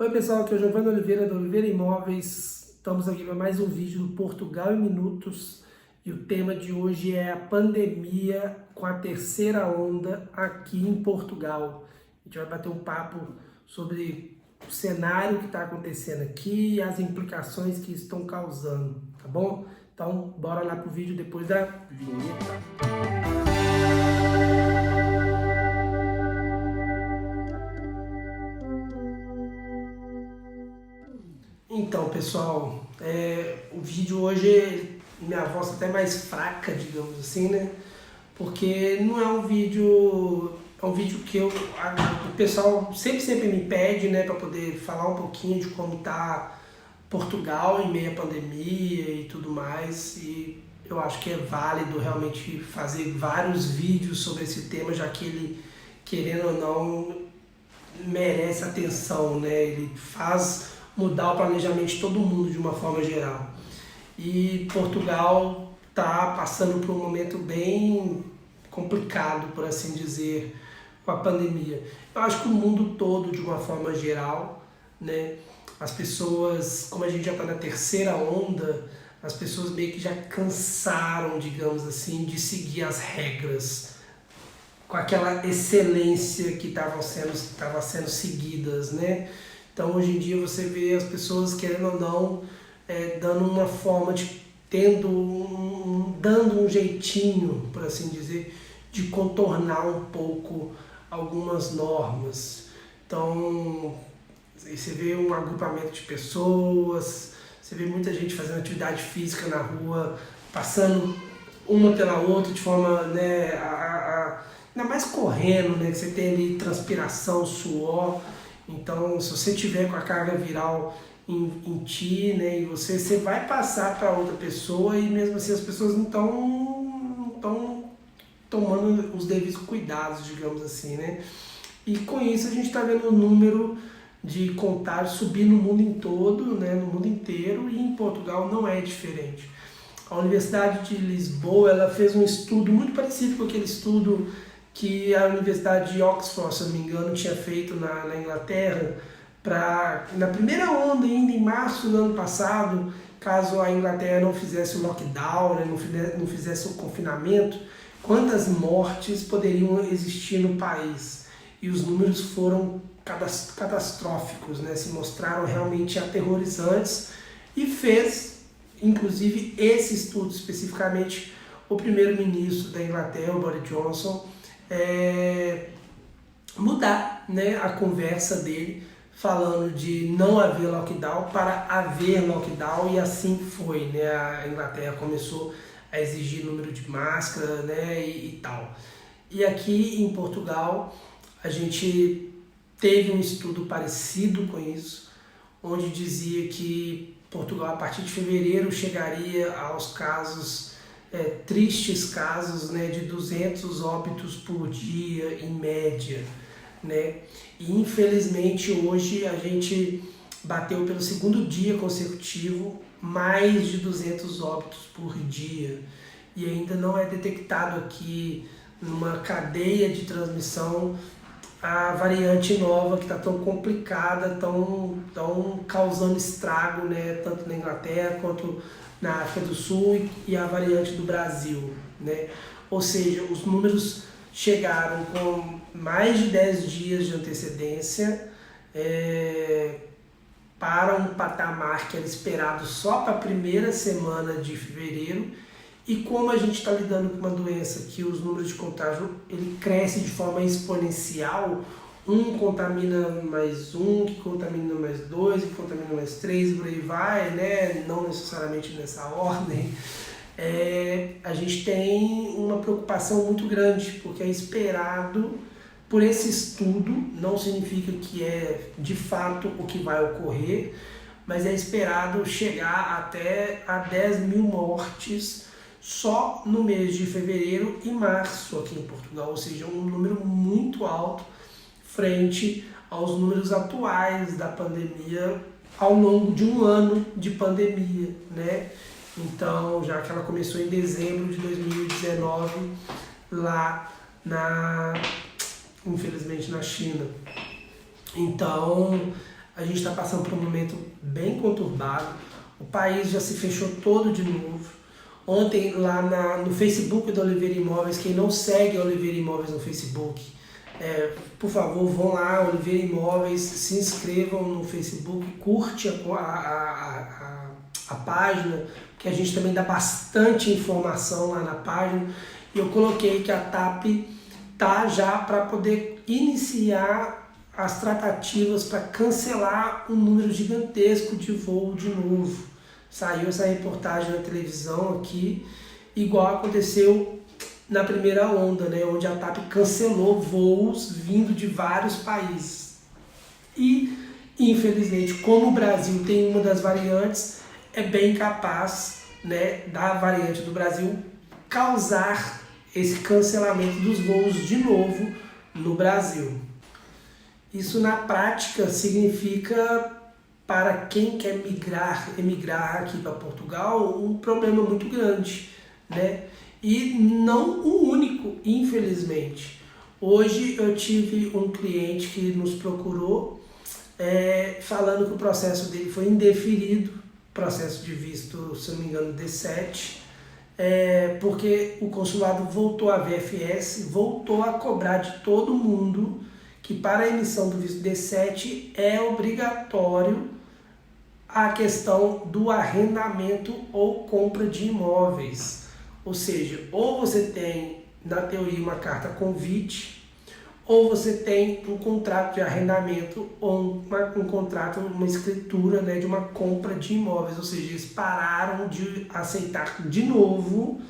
Oi pessoal, aqui é o Giovanni Oliveira do Oliveira Imóveis. Estamos aqui para mais um vídeo do Portugal em Minutos e o tema de hoje é a pandemia com a terceira onda aqui em Portugal. A gente vai bater um papo sobre o cenário que está acontecendo aqui e as implicações que estão causando, tá bom? Então bora lá pro vídeo depois da vinheta. Então, pessoal, o vídeo hoje, minha voz até mais fraca, digamos assim, né? Porque não é um vídeo, é um vídeo que o pessoal sempre me pede, né, para poder falar um pouquinho de como tá Portugal em meio à pandemia e tudo mais. E eu acho que é válido realmente fazer vários vídeos sobre esse tema, já que ele, querendo ou não, merece atenção, né? Ele faz mudar o planejamento de todo mundo de uma forma geral. E Portugal está passando por um momento bem complicado, por assim dizer, com a pandemia. Eu acho que o mundo todo, de uma forma geral, né? As pessoas, como a gente já está na terceira onda, as pessoas meio que já cansaram, digamos assim, de seguir as regras com aquela excelência que estavam sendo seguidas, né? Então hoje em dia você vê as pessoas, querendo ou não, dando uma forma de dando um jeitinho, por assim dizer, de contornar um pouco algumas normas. Então você vê um agrupamento de pessoas, você vê muita gente fazendo atividade física na rua, passando uma pela outra de forma, né, ainda mais correndo, né, que você tem ali transpiração, suor. Então, se você tiver com a carga viral em ti, né, e você vai passar para outra pessoa e mesmo assim as pessoas não estão tomando os devidos cuidados, digamos assim, né. E com isso a gente está vendo o número de contágios subir no mundo em todo, né, no mundo inteiro, e em Portugal não é diferente. A Universidade de Lisboa ela fez um estudo muito parecido com aquele estudo que a Universidade de Oxford, se não me engano, tinha feito na Inglaterra, na primeira onda, ainda em março do ano passado, caso a Inglaterra não fizesse o lockdown, né, não fizesse o confinamento, quantas mortes poderiam existir no país. E os números foram catastróficos, né, se mostraram realmente aterrorizantes, e fez, inclusive, esse estudo especificamente, o primeiro-ministro da Inglaterra, o Boris Johnson, mudar, né, a conversa dele, falando de não haver lockdown para haver lockdown, e assim foi, né? A Inglaterra começou a exigir número de máscara, né, e tal. E aqui em Portugal a gente teve um estudo parecido com isso, onde dizia que Portugal a partir de fevereiro chegaria aos casos tristes casos, né, de 200 óbitos por dia em média, né? E infelizmente hoje a gente bateu pelo segundo dia consecutivo mais de 200 óbitos por dia, e ainda não é detectado aqui numa cadeia de transmissão a variante nova que está tão complicada, tão causando estrago, né, tanto na Inglaterra quanto na África do Sul, e a variante do Brasil, né? Ou seja, os números chegaram com mais de 10 dias de antecedência para um patamar que era esperado só para a primeira semana de fevereiro. E como a gente está lidando com uma doença que os números de contágio ele cresce de forma exponencial, um contamina mais um, que contamina mais dois, que contamina mais três, e por aí vai, né? Não necessariamente nessa ordem, a gente tem uma preocupação muito grande, porque é esperado por esse estudo, não significa que é de fato o que vai ocorrer, mas é esperado chegar até a 10 mil mortes só no mês de fevereiro e março aqui em Portugal, ou seja, um número muito alto frente aos números atuais da pandemia ao longo de um ano de pandemia, né? Então, já que ela começou em dezembro de 2019 lá infelizmente na China. Então, A gente está passando por um momento bem conturbado. O país já se fechou todo de novo. Ontem, lá no Facebook da Oliveira Imóveis, quem não segue a Oliveira Imóveis no Facebook, por favor, vão lá, Oliveira Imóveis, se inscrevam no Facebook, curte a página, que a gente também dá bastante informação lá na página. E eu coloquei que a TAP tá já para poder iniciar as tratativas para cancelar um número gigantesco de voo de novo. Saiu essa reportagem na televisão aqui, igual aconteceu na primeira onda, né, onde a TAP cancelou voos vindo de vários países. E, infelizmente, como o Brasil tem uma das variantes, é bem capaz, né, da variante do Brasil causar esse cancelamento dos voos de novo no Brasil. Isso na prática significa, para quem quer emigrar aqui para Portugal, um problema muito grande, né? E não o único, infelizmente. Hoje eu tive um cliente que nos procurou falando que o processo dele foi indeferido, processo de visto, se não me engano, D7, porque o consulado voltou, a VFS voltou a cobrar de todo mundo que para a emissão do visto D7 é obrigatório a questão do arrendamento ou compra de imóveis. Ou seja, ou você tem, na teoria, uma carta convite, ou você tem um contrato de arrendamento ou um contrato, uma escritura, né, de uma compra de imóveis. Ou seja, eles pararam de aceitar de novo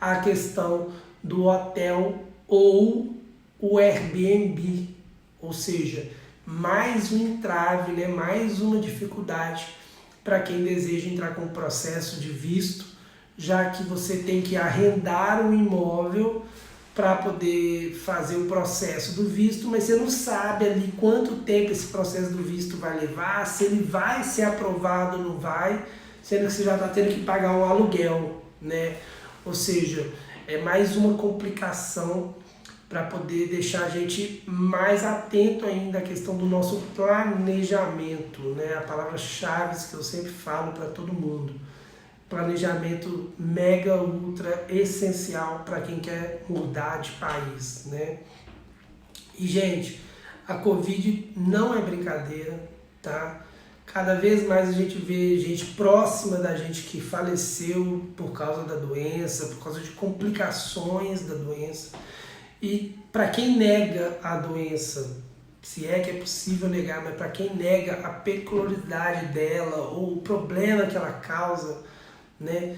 a questão do hotel ou o Airbnb. Ou seja, mais um entrave, né, mais uma dificuldade para quem deseja entrar com o processo de visto, já que você tem que arrendar um imóvel para poder fazer o processo do visto, mas você não sabe ali quanto tempo esse processo do visto vai levar, se ele vai ser aprovado ou não vai, sendo que você já está tendo que pagar um aluguel, né? Ou seja, é mais uma complicação para poder deixar a gente mais atento ainda à questão do nosso planejamento, né? A palavra-chave que eu sempre falo para todo mundo. Planejamento mega, ultra essencial para quem quer mudar de país, né? E, gente, a Covid não é brincadeira, tá? Cada vez mais a gente vê gente próxima da gente que faleceu por causa da doença, por causa de complicações da doença. E para quem nega a doença, se é que é possível negar, mas para quem nega a peculiaridade dela ou o problema que ela causa, né,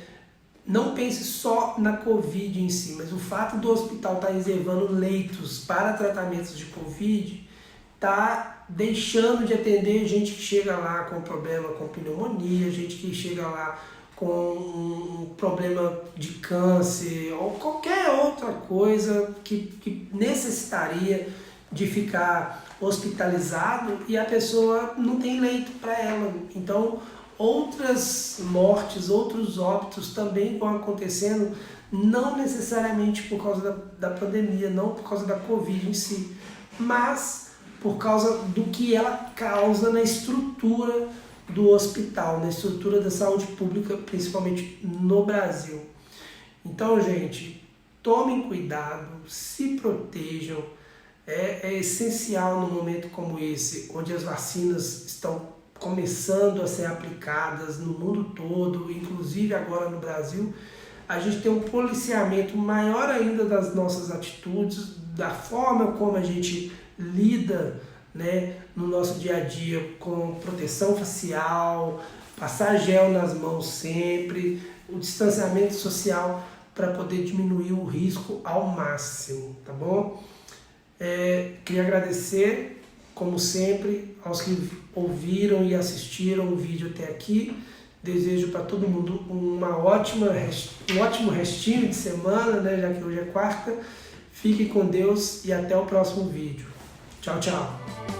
não pense só na Covid em si, mas o fato do hospital estar reservando leitos para tratamentos de Covid está deixando de atender gente que chega lá com problema com pneumonia, gente que chega lá com um problema de câncer ou qualquer outra coisa que necessitaria de ficar hospitalizado e a pessoa não tem leito para ela. Então, outras mortes, outros óbitos também vão acontecendo, não necessariamente por causa da pandemia, não por causa da Covid em si, mas por causa do que ela causa na estrutura do hospital, na estrutura da saúde pública, principalmente no Brasil. Então, gente, tomem cuidado, se protejam. É essencial num momento como esse, onde as vacinas estão começando a ser aplicadas no mundo todo, inclusive agora no Brasil, a gente tem um policiamento maior ainda das nossas atitudes, da forma como a gente lida, né, no nosso dia a dia com proteção facial, passar gel nas mãos sempre, o distanciamento social para poder diminuir o risco ao máximo, tá bom? Queria agradecer, como sempre, aos que ouviram e assistiram o vídeo até aqui. Desejo para todo mundo um ótimo restinho de semana, né, já que hoje é quarta. Fique com Deus e até o próximo vídeo. Tchau, tchau.